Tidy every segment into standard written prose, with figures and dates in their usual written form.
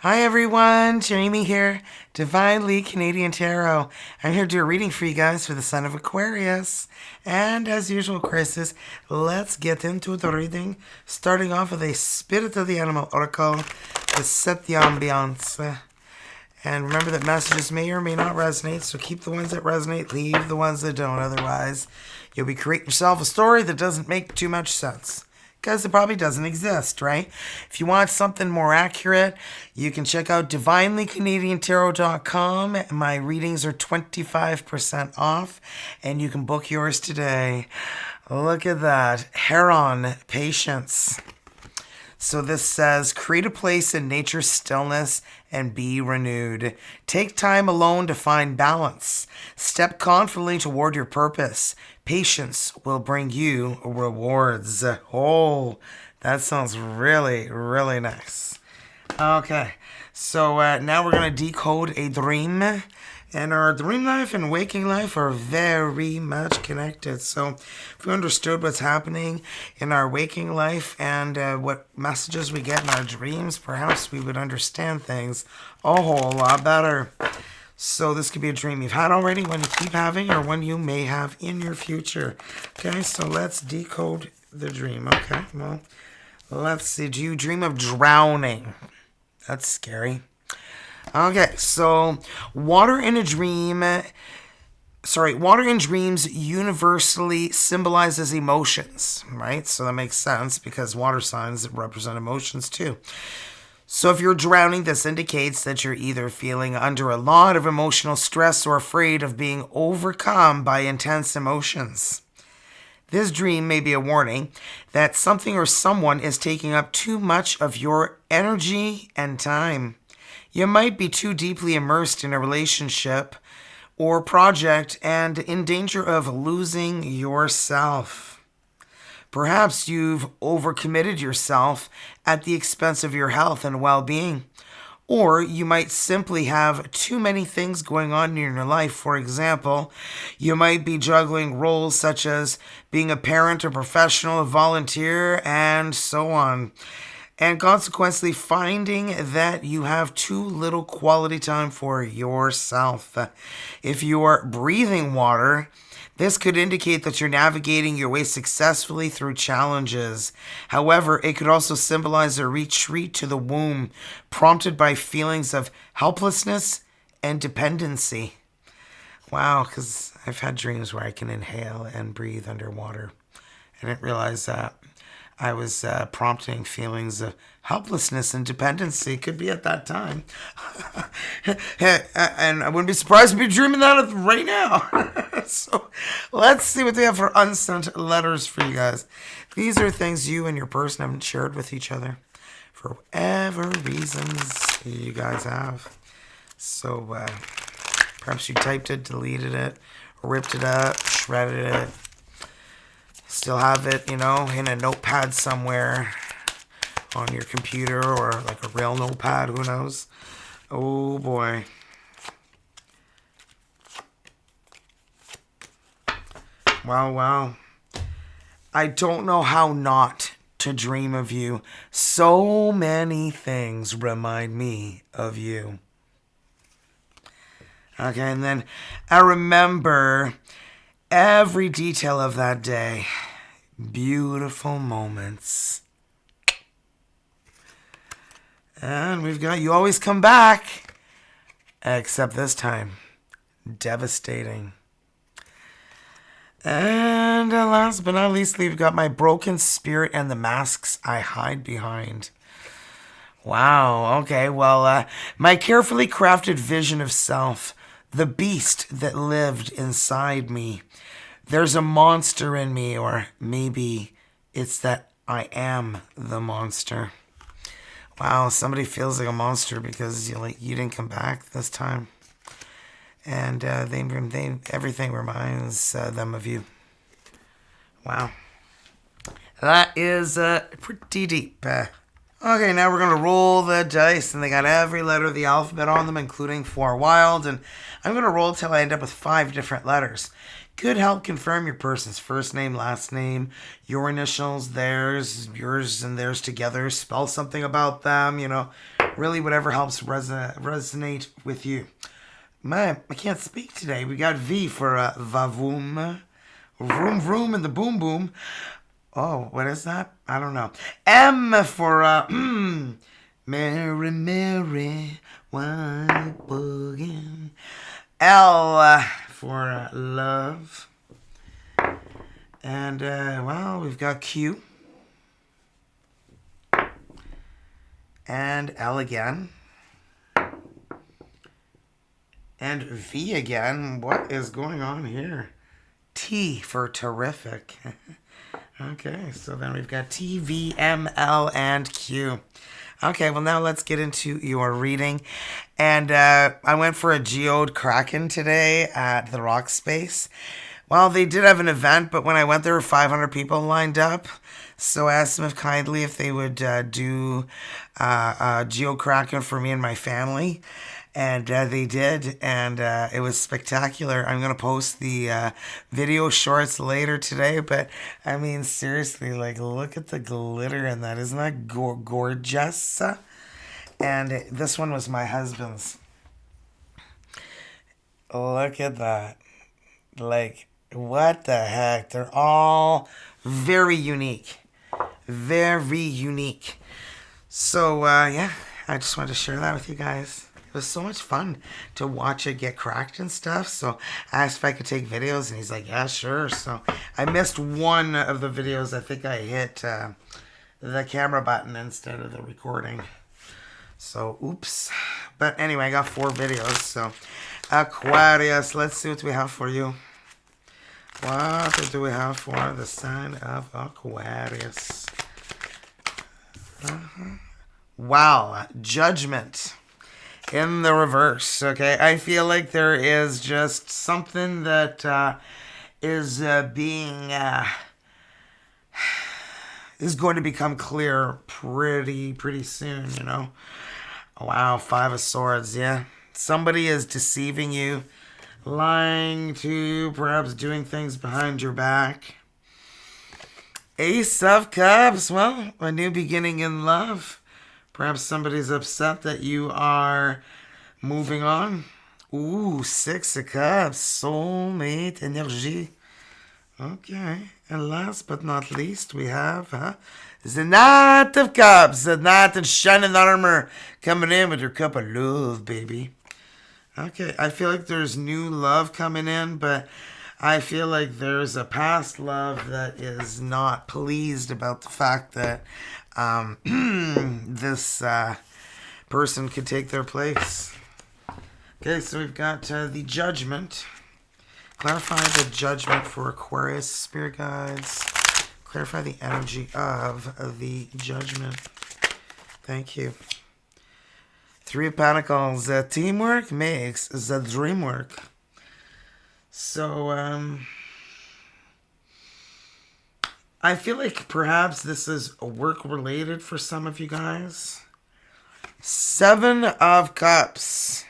Hi everyone, Jamie here, Divinely Canadian Tarot. I'm here to do a reading for you guys for the sign of Aquarius. And as usual, Chris's, let's get into the reading, starting off with a Spirit of the Animal Oracle to set the ambiance. And remember that messages may or may not resonate, so keep the ones that resonate, leave the ones that don't. Otherwise, you'll be creating yourself a story that doesn't make too much sense. Because it probably doesn't exist, right? If you want something more accurate, you can check out divinelycanadiantarot.com. My readings are 25% off, and you can book yours today. Look at that. Heron, patience. So this says, create a place in nature's stillness and be renewed. Take time alone to find balance. Step confidently toward your purpose. Patience will bring you rewards. Oh, that sounds really, really nice. Okay, so now we're going to decode a dream. And our dream life and waking life are very much connected. So if we understood what's happening in our waking life and what messages we get in our dreams, perhaps we would understand things a whole lot better. So this could be a dream you've had already, one you keep having, or one you may have in your future. Okay, so let's decode the dream. Okay, well, let's see. Do you dream of drowning? That's scary. Okay, so water in dreams universally symbolizes emotions, right? So that makes sense because water signs represent emotions too. So if you're drowning, this indicates that you're either feeling under a lot of emotional stress or afraid of being overcome by intense emotions. This dream may be a warning that something or someone is taking up too much of your energy and time. You might be too deeply immersed in a relationship or project and in danger of losing yourself. Perhaps you've overcommitted yourself at the expense of your health and well-being. Or you might simply have too many things going on in your life. For example, you might be juggling roles such as being a parent, a professional, a volunteer, and so on. And consequently finding that you have too little quality time for yourself. If you are breathing water, this could indicate that you're navigating your way successfully through challenges. However, it could also symbolize a retreat to the womb, prompted by feelings of helplessness and dependency. Wow, because I've had dreams where I can inhale and breathe underwater. I didn't realize that. I was prompting feelings of helplessness and dependency. Could be at that time. And I wouldn't be surprised to be dreaming that right now. So let's see what they have for unsent letters for you guys. These are things you and your person haven't shared with each other for whatever reasons you guys have. So perhaps you typed it, deleted it, ripped it up, shredded it. Still have it, in a notepad somewhere on your computer or like a real notepad, who knows? Oh boy. Wow. I don't know how not to dream of you. So many things remind me of you. Okay, and then I remember every detail of that day. Beautiful moments. And we've got you always come back. Except this time. Devastating. And last but not least, we've got my broken spirit and the masks I hide behind. Wow, okay, well, my carefully crafted vision of self, the beast that lived inside me. There's a monster in me, or maybe it's that I am the monster. Wow, somebody feels like a monster because you didn't come back this time. And everything reminds them of you. Wow. That is pretty deep. Okay, now we're going to roll the dice, and they got every letter of the alphabet on them, including 4 wild, and I'm going to roll till I end up with 5 different letters. Could help confirm your person's first name, last name, your initials, theirs, yours and theirs together, spell something about them, Really, whatever helps resonate with you. Man, I can't speak today. We got V for vavoom. Vroom vroom and the boom boom. Oh, what is that? I don't know. M for Mary Mary white boogie. L for love. And well, we've got Q. And L again. And V again. What is going on here? T for terrific. Okay, so then we've got T, V, M, L, and Q. Okay, well now let's get into your reading. And I went for a geode Kraken today at the Rock Space. Well, they did have an event, but when I went there were 500 people lined up. So I asked them if kindly if they would do a geode Kraken for me and my family. And they did, and it was spectacular. I'm going to post the video shorts later today, but I mean, seriously, like, look at the glitter in that. Isn't that gorgeous? And this one was my husband's. Look at that. Like, what the heck? They're all very unique. Very unique. So, yeah, I just wanted to share that with you guys. It was so much fun to watch it get cracked and stuff. So I asked if I could take videos, and he's like, yeah, sure. So I missed one of the videos. I think I hit the camera button instead of the recording. So, oops. But anyway, I got 4 videos. So, Aquarius, let's see what we have for you. What do we have for the sign of Aquarius? Wow, Judgment. In the reverse, okay? I feel like there is just something that is going to become clear pretty soon, you know? Wow, 5 of Swords, yeah. Somebody is deceiving you, lying to you, perhaps doing things behind your back. Ace of Cups, well, a new beginning in love. Perhaps somebody's upset that you are moving on. Ooh, 6 of Cups. Soulmate energy. Okay. And last but not least, we have the Knight of Cups. The Knight in shining armor coming in with your cup of love, baby. Okay. I feel like there's new love coming in, but I feel like there's a past love that is not pleased about the fact that this person could take their place. Okay, so we've got the Judgment. Clarify the Judgment for Aquarius Spirit Guides. Clarify the energy of the Judgment. Thank you. 3 of Pentacles. Teamwork makes the dream work. So, I feel like perhaps this is work-related for some of you guys. 7 of Cups.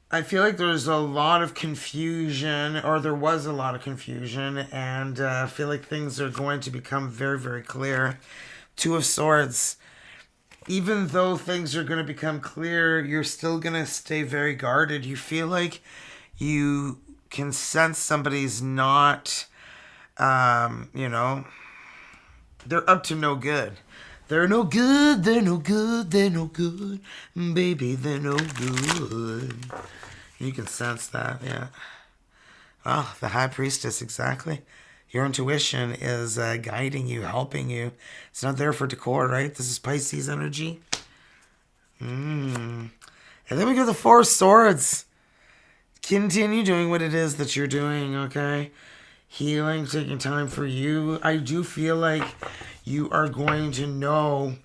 I feel like there's a lot of confusion, or there was a lot of confusion, and I feel like things are going to become very clear. 2 of Swords. Even though things are going to become clear, you're still going to stay very guarded. You feel like you can sense somebody's not... you know, they're up to no good. They're no good, they're no good, they're no good. Baby, they're no good. You can sense that, yeah. Oh, the High Priestess, exactly. Your intuition is guiding you, helping you. It's not there for decor, right? This is Pisces energy. And then we got the 4 of Swords. Continue doing what it is that you're doing, okay? Healing, taking time for you. I do feel like you are going to know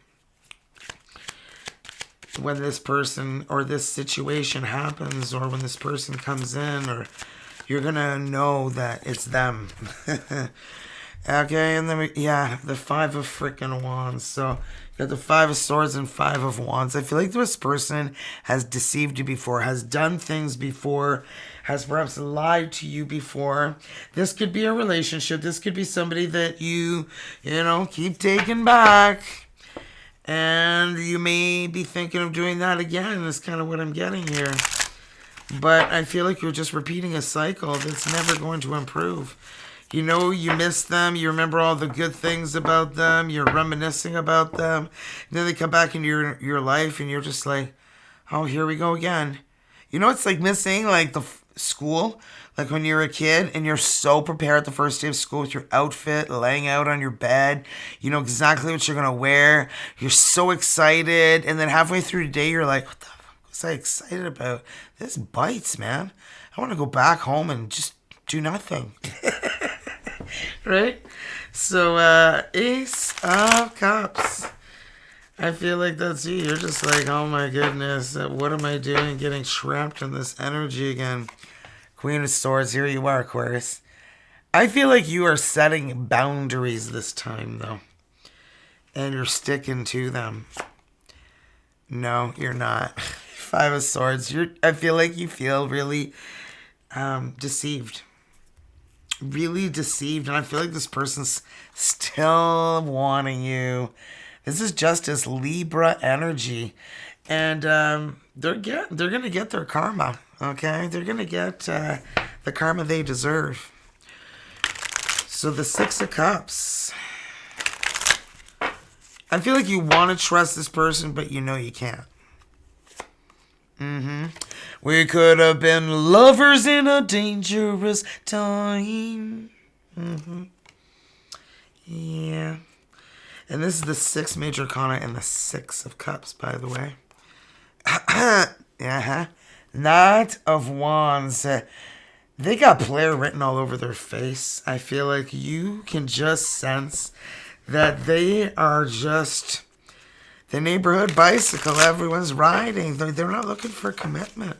when this person or this situation happens, or when this person comes in, or you're going to know that it's them. Okay, and then the 5 of freaking Wands. So you got the 5 of Swords and 5 of Wands. I feel like this person has deceived you before, has done things before, has perhaps lied to you before. This could be a relationship. This could be somebody that you know, keep taking back. And you may be thinking of doing that again, is kind of what I'm getting here. But I feel like you're just repeating a cycle that's never going to improve. You know, you miss them, you remember all the good things about them, you're reminiscing about them, and then they come back into your life and you're just like, oh, here we go again. You know, it's like missing like the school, like when you're a kid and you're so prepared the first day of school with your outfit, laying out on your bed, you know exactly what you're going to wear, you're so excited, and then halfway through the day you're like, what the fuck was I excited about? This bites, man. I want to go back home and just do nothing. Right? So, Ace of Cups. I feel like that's you. You're just like, oh my goodness, what am I doing getting trapped in this energy again? Queen of Swords, here you are, Aquarius. I feel like you are setting boundaries this time, though. And you're sticking to them. No, you're not. Five of Swords. I feel like you feel really deceived. Really deceived. And I feel like this person's still wanting you. This is Justice, Libra energy. And they're going to get their karma, okay? They're going to get the karma they deserve. So the Six of Cups. I feel like you want to trust this person, but you know you can't. We could have been lovers in a dangerous time. Yeah. And this is the sixth major arcana and the Six of Cups, by the way. Knight of Wands. They got player written all over their face. I feel like you can just sense that they are just the neighborhood bicycle everyone's riding. They're not looking for commitment.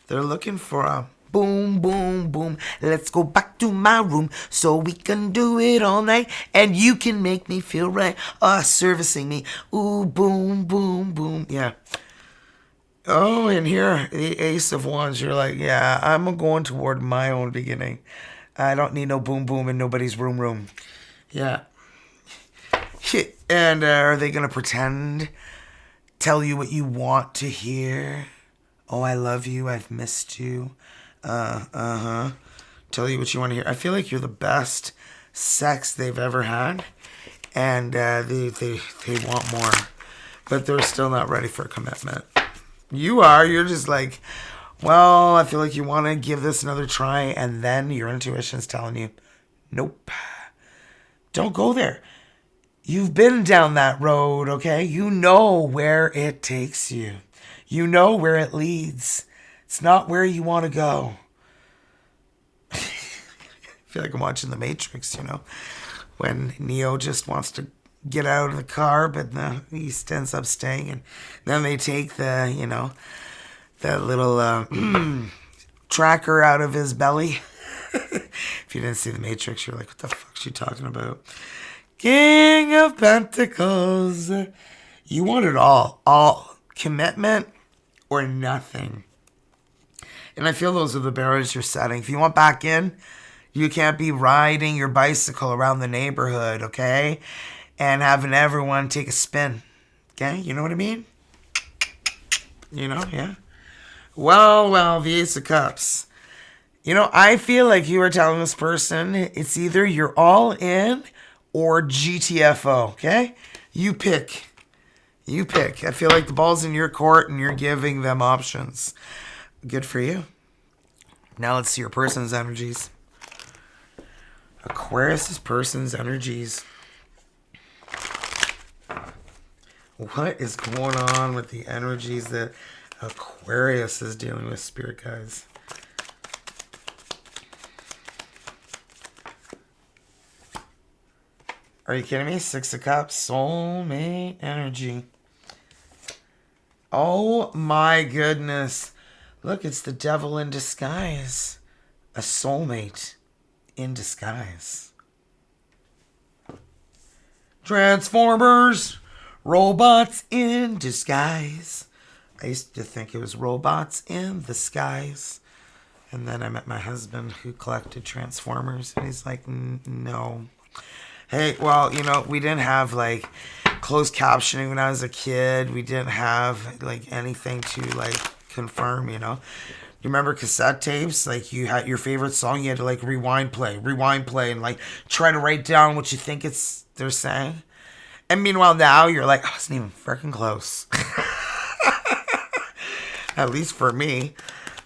They're looking for a boom, boom, boom. Let's go back to my room so we can do it all night. And you can make me feel right. Servicing me. Ooh, boom, boom, boom. Yeah. Oh, and here, the Ace of Wands. You're like, yeah, I'm going toward my own beginning. I don't need no boom, boom in nobody's room. Yeah. And are they going to pretend? Tell you what you want to hear? Oh, I love you. I've missed you. Tell you what you want to hear. I feel like you're the best sex they've ever had. And they want more. But they're still not ready for a commitment. You are. You're just like, well, I feel like you want to give this another try. And then your intuition's telling you, nope. Don't go there. You've been down that road, okay? You know where it takes you. You know where it leads. It's not where you want to go. I feel like I'm watching The Matrix, you know, when Neo just wants to get out of the car, but he ends up staying, and then they take the, you know, that little tracker out of his belly. If you didn't see The Matrix, you're like, what the fuck is she talking about? King of Pentacles. You want it all commitment or nothing. And I feel those are the barriers you're setting. If you want back in, you can't be riding your bicycle around the neighborhood, okay? And having everyone take a spin. Okay? You know what I mean? You know, yeah. Well, the Ace of Cups. You know, I feel like you are telling this person it's either you're all in or GTFO, okay? You pick. I feel like the ball's in your court and you're giving them options. Good for you. Now let's see your person's energies. Aquarius' person's energies. What is going on with the energies that Aquarius is dealing with, spirit guides? Are you kidding me? Six of Cups, soulmate energy. Oh my goodness. Look, it's the devil in disguise. A soulmate in disguise. Transformers. Robots in disguise. I used to think it was robots in the skies. And then I met my husband who collected Transformers. And he's like, no. Hey, well, we didn't have like closed captioning when I was a kid. We didn't have like anything to like confirm, You remember cassette tapes? Like you had your favorite song, you had to like rewind play, and like try to write down what you think they're saying. And meanwhile, now you're like, I wasn't even freaking close. At least for me.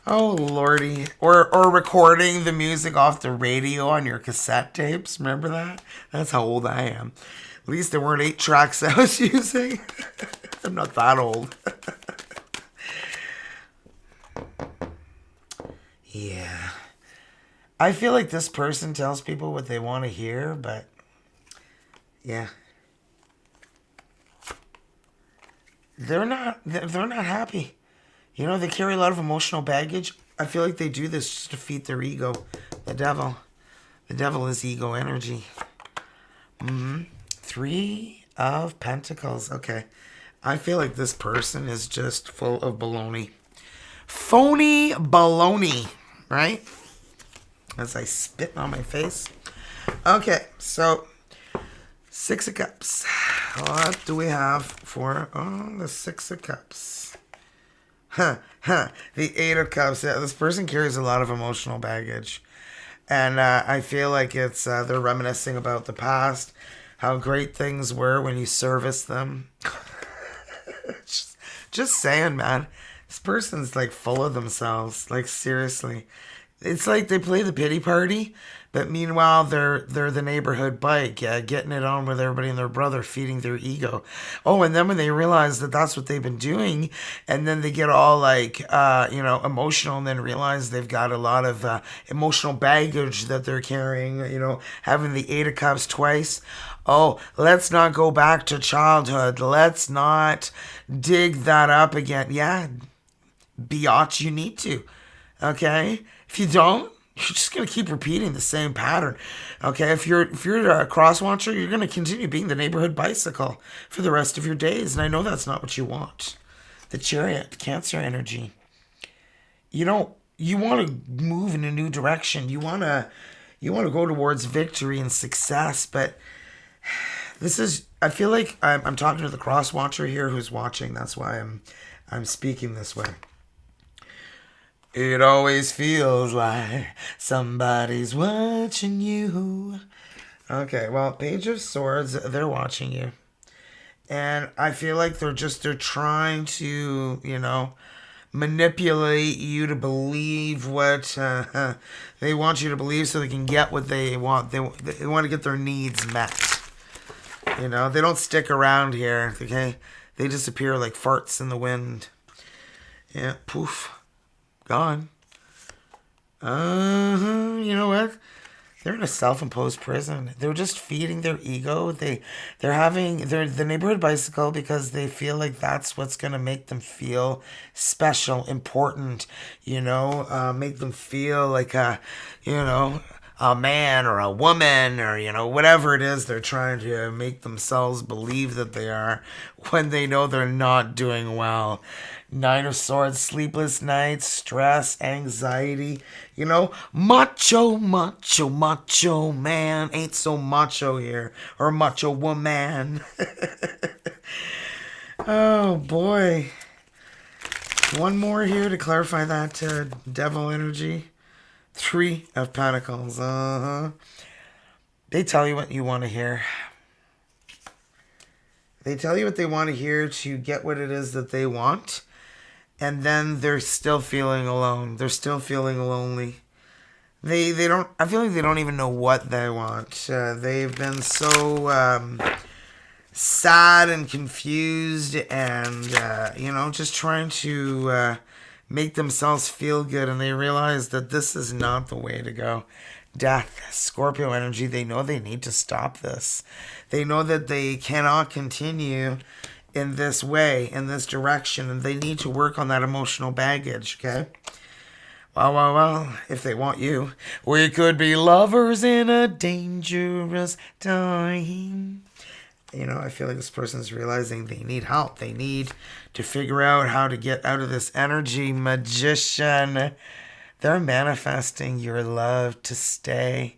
Oh lordy. Or recording the music off the radio on your cassette tapes. Remember that? That's how old I am. At least there weren't 8 tracks I was using. I'm not that old. Yeah. I feel like this person tells people what they want to hear, but yeah. They're not happy. They carry a lot of emotional baggage. I feel like they do this just to feed their ego. The devil. The devil is ego energy. 3 of Pentacles. Okay. I feel like this person is just full of baloney. Phony baloney. Right? As I spit on my face. Okay. So, 6 of Cups. What do we have for the 6 of Cups? The 8 of Cups. Yeah, this person carries a lot of emotional baggage. And I feel like it's they're reminiscing about the past, how great things were when you serviced them. just saying, man. This person's like full of themselves. Like seriously. It's like they play the pity party, but meanwhile they're the neighborhood bike, getting it on with everybody and their brother, feeding their ego. Oh, and then when they realize that that's what they've been doing, and then they get all like emotional, and then realize they've got a lot of emotional baggage that they're carrying. Having the 8 of Cups twice. Oh, let's not go back to childhood. Let's not dig that up again. Yeah, biatch, you need to. Okay. If you don't, you're just gonna keep repeating the same pattern. Okay, if you're a cross watcher, you're gonna continue being the neighborhood bicycle for the rest of your days, and I know that's not what you want. The Chariot, Cancer energy. You want to move in a new direction. You want to go towards victory and success, but I feel like I'm talking to the cross watcher here who's watching. That's why I'm speaking this way. It always feels like somebody's watching you. Okay, well, Page of Swords, they're watching you. And I feel like they're trying to, manipulate you to believe what they want you to believe so they can get what they want. They want to get their needs met. They don't stick around here, okay? They disappear like farts in the wind. Yeah, poof. Gone. You know what? They're in a self-imposed prison. They're just feeding their ego. They're the neighborhood bicycle because they feel like that's what's gonna make them feel special, important. Make them feel like a man or a woman or whatever it is they're trying to make themselves believe that they are when they know they're not doing well. 9 of Swords, sleepless nights, stress, anxiety. Macho man. Ain't so macho here. Or macho woman. Oh, boy. One more here to clarify that devil energy. 3 of Pentacles. They tell you what you want to hear. They tell you what they want to hear to get what it is that they want. And then they're still feeling alone. They're still feeling lonely. They don't. I feel like they don't even know what they want. They've been so sad and confused, and just trying to make themselves feel good. And they realize that this is not the way to go. Death, Scorpio energy. They know they need to stop this. They know that they cannot continue in this way, in this direction, and they need to work on that emotional baggage, okay? Well, if they want you. We could be lovers in a dangerous time. I feel like this person's realizing they need help. They need to figure out how to get out of this energy. Magician. They're manifesting your love to stay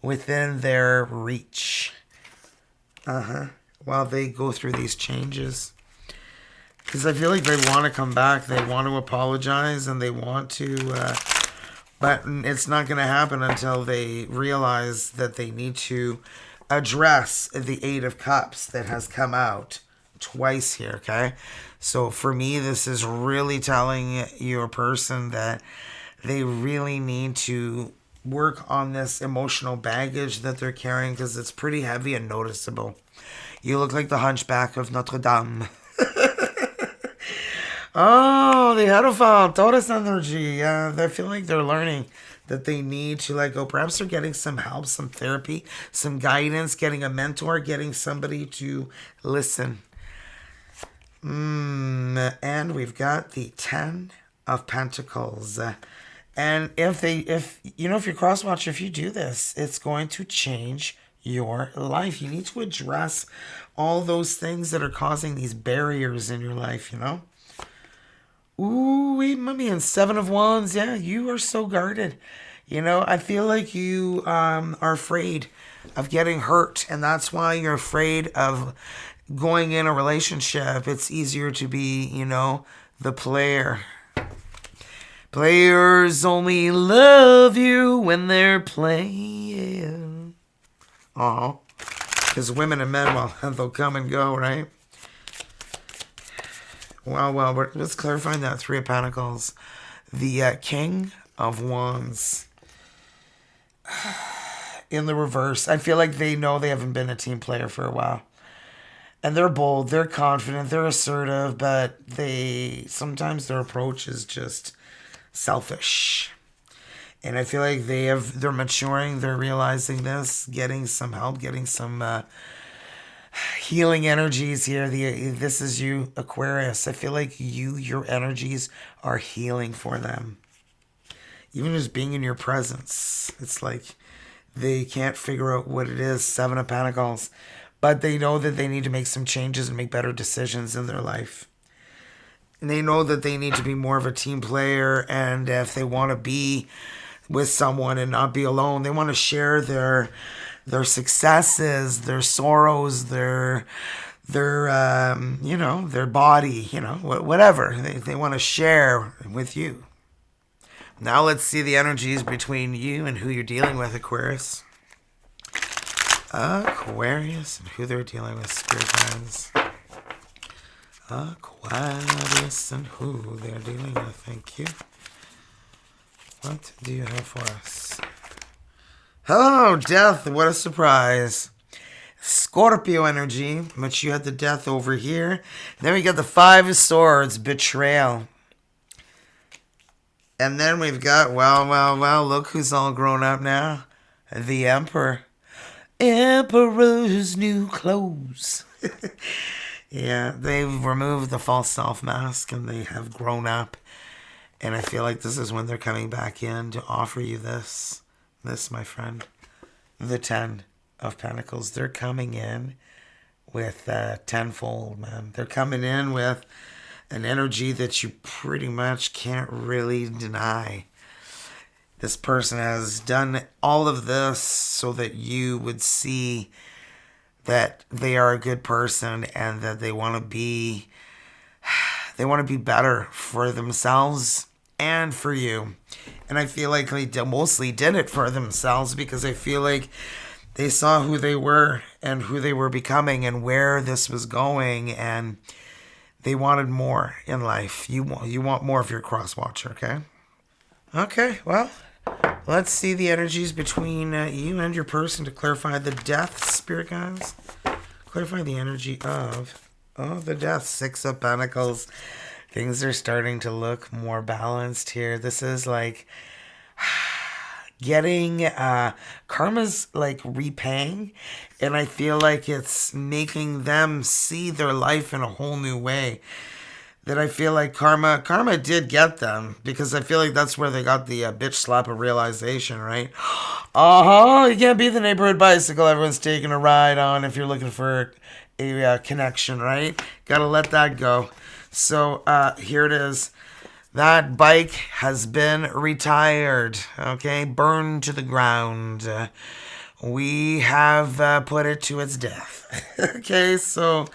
within their reach. while they go through these changes. Because I feel like they want to come back, they want to apologize, and they want to, but it's not going to happen until they realize that they need to address the Eight of Cups that has come out twice here, okay? So for me, this is really telling your person that they really need to work on this emotional baggage that they're carrying, because it's pretty heavy and noticeable. You look like the Hunchback of Notre Dame. Oh, the Hierophant, Taurus energy. Yeah, I feel like they're learning that they need to let go. Perhaps they're getting some help, some therapy, some guidance, getting a mentor, getting somebody to listen. And we've got the Ten of Pentacles. And if you're cross-watcher, if you do this, it's going to change your life. You need to address all those things that are causing these barriers in your life, Ooh, mommy, and Seven of Wands. Yeah, you are so guarded. I feel like you are afraid of getting hurt, and that's why you're afraid of going in a relationship. It's easier to be, the player. Players only love you when they're playing. Because women and men, well, they'll come and go, right? Well, let's clarify that. Three of Pentacles. The King of Wands. In the reverse. I feel like they know they haven't been a team player for a while. And they're bold, they're confident, they're assertive, but sometimes their approach is just selfish. And I feel like they're maturing, they're realizing this, getting some help, getting some healing energies here. This is you, Aquarius. I feel like your energies are healing for them. Even just being in your presence, it's like they can't figure out what it is. Seven of Pentacles. But they know that they need to make some changes and make better decisions in their life. And they know that they need to be more of a team player. And if they want to be with someone and not be alone, they want to share their successes, their sorrows, their body, whatever they want to share with you. Now let's see the energies between you and who you're dealing with, Aquarius. Aquarius and who they're dealing with, spirit guides. Aquarius and who they're dealing with. Thank you. What do you have for us? Hello, Death. What a surprise. Scorpio energy, but you had the Death over here. Then we got the Five of Swords, betrayal. And then we've got, well, look who's all grown up now. The Emperor. Emperor's new clothes. Yeah, they've removed the false self mask and they have grown up. And I feel like this is when they're coming back in to offer you this, my friend. The Ten of Pentacles. They're coming in with tenfold, man. They're coming in with an energy that you pretty much can't really deny. This person has done all of this so that you would see that they are a good person and that they want to be better for themselves and for you. And I feel like they mostly did it for themselves because I feel like they saw who they were and who they were becoming and where this was going, and they wanted more in life. You want more if you're a cross-watcher, okay? Okay, well, let's see the energies between you and your person to clarify the Death, spirit guides. Clarify the energy of the Death. Six of Pentacles. Things are starting to look more balanced here. This is like getting karma's like repaying, and I feel like it's making them see their life in a whole new way. That I feel like karma did get them, because I feel like that's where they got the bitch slap of realization, right? You can't be the neighborhood bicycle everyone's taking a ride on if you're looking for a connection, right? Gotta let that go. So here it is. That bike has been retired, okay? Burned to the ground. we have put it to its death. Okay, so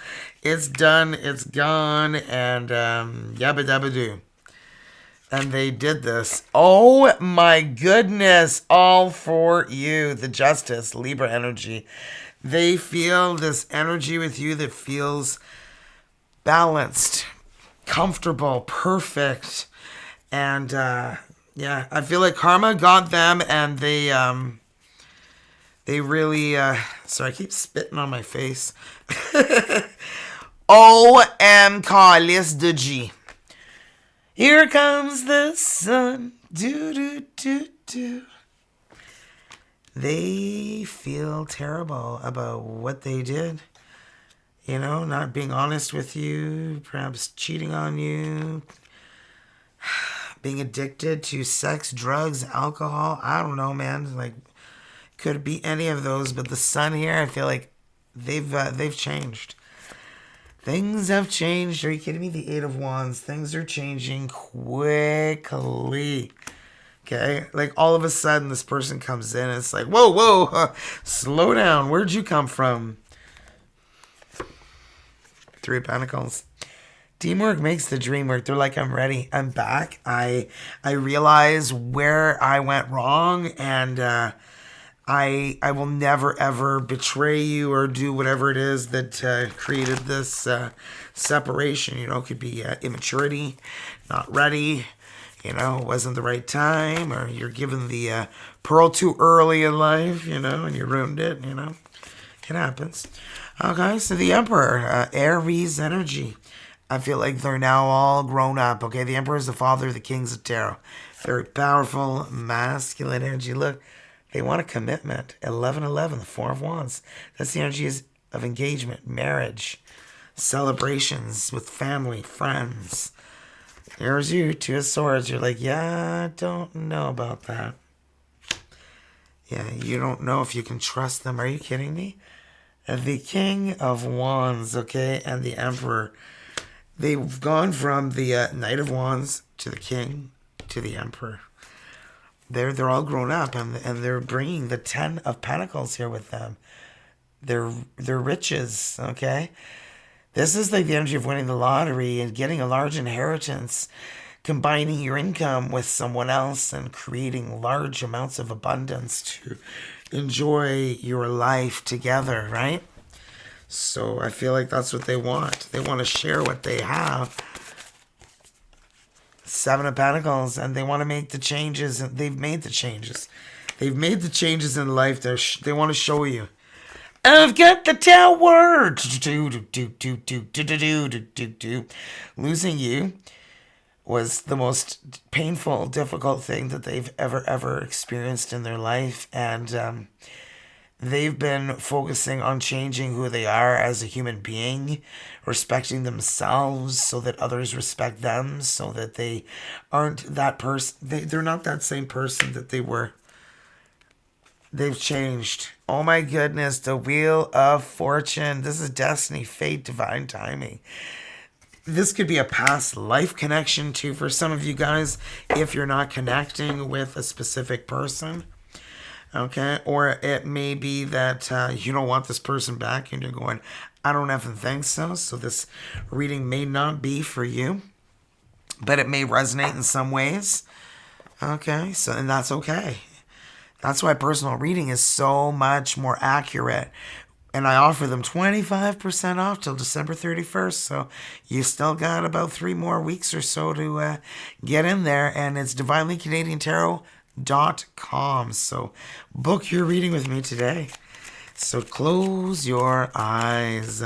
it's done, it's gone, and yabba dabba doo. And they did this. Oh my goodness, all for you, the Justice, Libra energy. They feel this energy with you that feels balanced, comfortable, perfect. And yeah, I feel like karma got them, and they really sorry, I keep spitting on my face. OM list de G. Here comes the sun. Do do do do. They feel terrible about what they did. You know, not being honest with you, perhaps cheating on you, being addicted to sex, drugs, alcohol. I don't know, man. Like, could be any of those, but the sun here, I feel like they've changed. Things have changed. Are you kidding me? The Eight of Wands. Things are changing quickly. Okay? Like, all of a sudden, this person comes in and it's like, whoa, whoa, slow down. Where'd you come from? Three of Pentacles. Teamwork makes the dream work. They're like, I'm ready. I'm back. I realize where I went wrong, and I will never, ever betray you or do whatever it is that created this separation. You know, it could be immaturity, not ready, you know, wasn't the right time, or you're given the pearl too early in life, you know, and you ruined it, you know. It happens. Okay, so the Emperor, Aries energy. I feel like they're now all grown up, okay? The Emperor is the father of the Kings of Tarot. Very powerful, masculine energy. Look, they want a commitment. 1111, the Four of Wands. That's the energy of engagement, marriage, celebrations with family, friends. Here's you, Two of Swords. You're like, yeah, I don't know about that. Yeah, you don't know if you can trust them. Are you kidding me? And the King of Wands, okay, and the Emperor. They've gone from the Knight of Wands to the King to the Emperor. They're all grown up, and they're bringing the Ten of Pentacles here with them. Their riches, okay? This is like the energy of winning the lottery and getting a large inheritance, combining your income with someone else and creating large amounts of abundance to enjoy your life together, right? So I feel like that's what they want. They want to share what they have. Seven of Pentacles, and they want to make the changes, and they've made the changes. They've made the changes in life. They want to show you. I've got the tower. Losing you was the most painful, difficult thing that they've ever experienced in their life, and they've been focusing on changing who they are as a human being, respecting themselves so that others respect them, so that they aren't that person. They're not that same person that they were. They've changed. Oh my goodness, the Wheel of Fortune. This is destiny, fate, divine timing. This could be a past life connection too for some of you guys if you're not connecting with a specific person. Okay, or it may be that you don't want this person back and you're going, I don't even think so. So this reading may not be for you, but it may resonate in some ways. Okay, so, and that's okay. That's why personal reading is so much more accurate. And I offer them 25% off till December 31st. So you still got about 3 more weeks or so to get in there. And it's divinelycanadiantarot.com. So book your reading with me today. So close your eyes.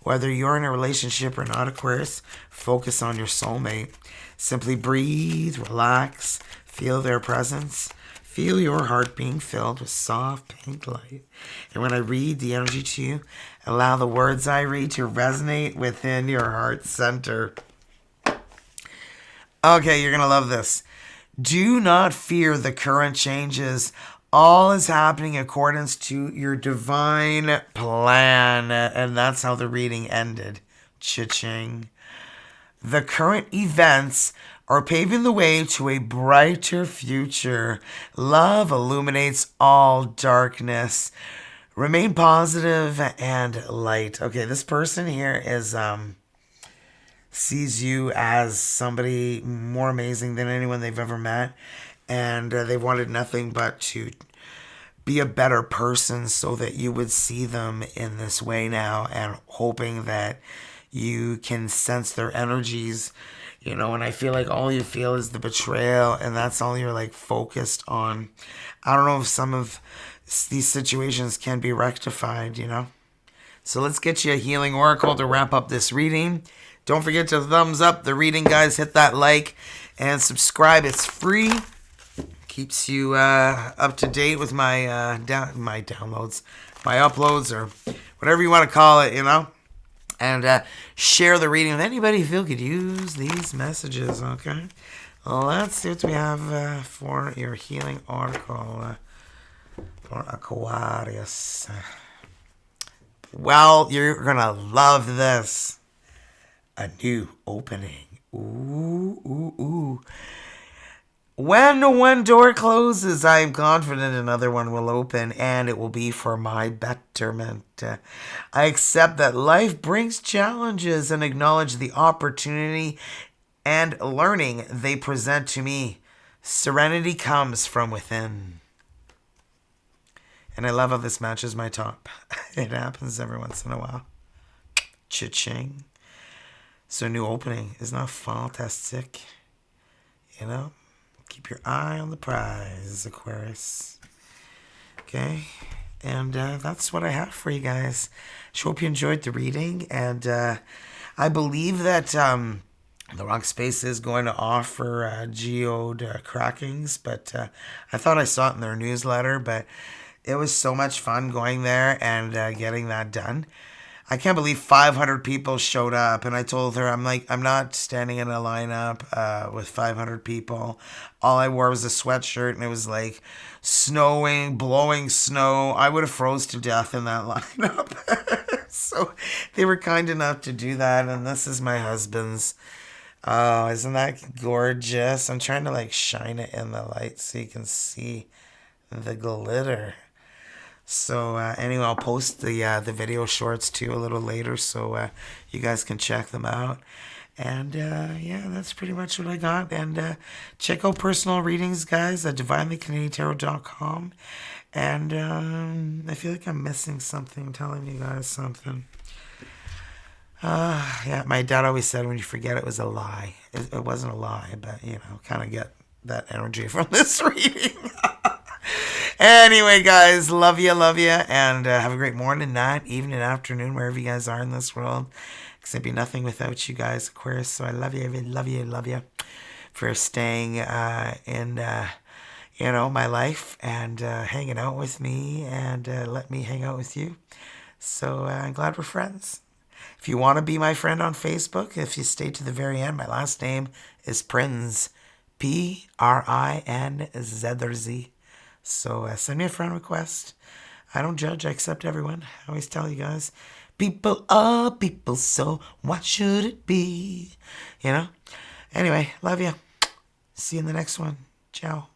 Whether you're in a relationship or not, Aquarius, focus on your soulmate. Simply breathe, relax, feel their presence. Feel your heart being filled with soft pink light. And when I read the energy to you, allow the words I read to resonate within your heart center. Okay, you're going to love this. Do not fear the current changes. All is happening in accordance to your divine plan. And that's how the reading ended. Cha-ching. The current events are paving the way to a brighter future. Love illuminates all darkness. Remain positive and light. Okay, this person here is sees you as somebody more amazing than anyone they've ever met, and they wanted nothing but to be a better person so that you would see them in this way now, and hoping that you can sense their energies, and I feel like all you feel is the betrayal, and that's all you're like focused on. I don't know if some of these situations can be rectified. So let's get you a healing oracle to wrap up this reading. Don't forget to thumbs up the reading, guys. Hit that like and subscribe. It's free. Keeps you up to date with my downloads, my uploads, or whatever you want to call it, And share the reading with anybody who feel could use these messages, okay? Let's see what we have for your healing oracle for Aquarius. Well, you're going to love this. A new opening. Ooh, ooh, ooh. When one door closes, I am confident another one will open, and it will be for my betterment. I accept that life brings challenges and acknowledge the opportunity and learning they present to me. Serenity comes from within. And I love how this matches my top. It happens every once in a while. Cha-ching. So new opening is not fantastic. Keep your eye on the prize, Aquarius. Okay? And that's what I have for you guys. I hope you enjoyed the reading. And I believe that the Rock Space is going to offer geode crackings. But I thought I saw it in their newsletter. But it was so much fun going there and getting that done. I can't believe 500 people showed up, and I told her, I'm not standing in a lineup with 500 people. All I wore was a sweatshirt, and it was like snowing, blowing snow. I would have froze to death in that lineup. So they were kind enough to do that, and this is my husband's. Oh, isn't that gorgeous? I'm trying to shine it in the light so you can see the glitter. So anyway, I'll post the video shorts too a little later, so you guys can check them out. And that's pretty much what I got. And check out personal readings, guys, at divinelycanadiantarot.com. And I feel like I'm missing something, telling you guys something. My dad always said when you forget it was a lie. It wasn't a lie, but kind of get that energy from this reading. Anyway, guys, love you, and have a great morning, night, evening, afternoon, wherever you guys are in this world. Because I'd be nothing without you guys, Aquarius. So I love you for staying in, my life and hanging out with me and let me hang out with you. So I'm glad we're friends. If you want to be my friend on Facebook, if you stay to the very end, my last name is Prinz, Prinz. So send me a friend request. I don't judge. I accept everyone. I always tell you guys, people are people, so what should it be? Anyway, love you. See you in the next one. Ciao.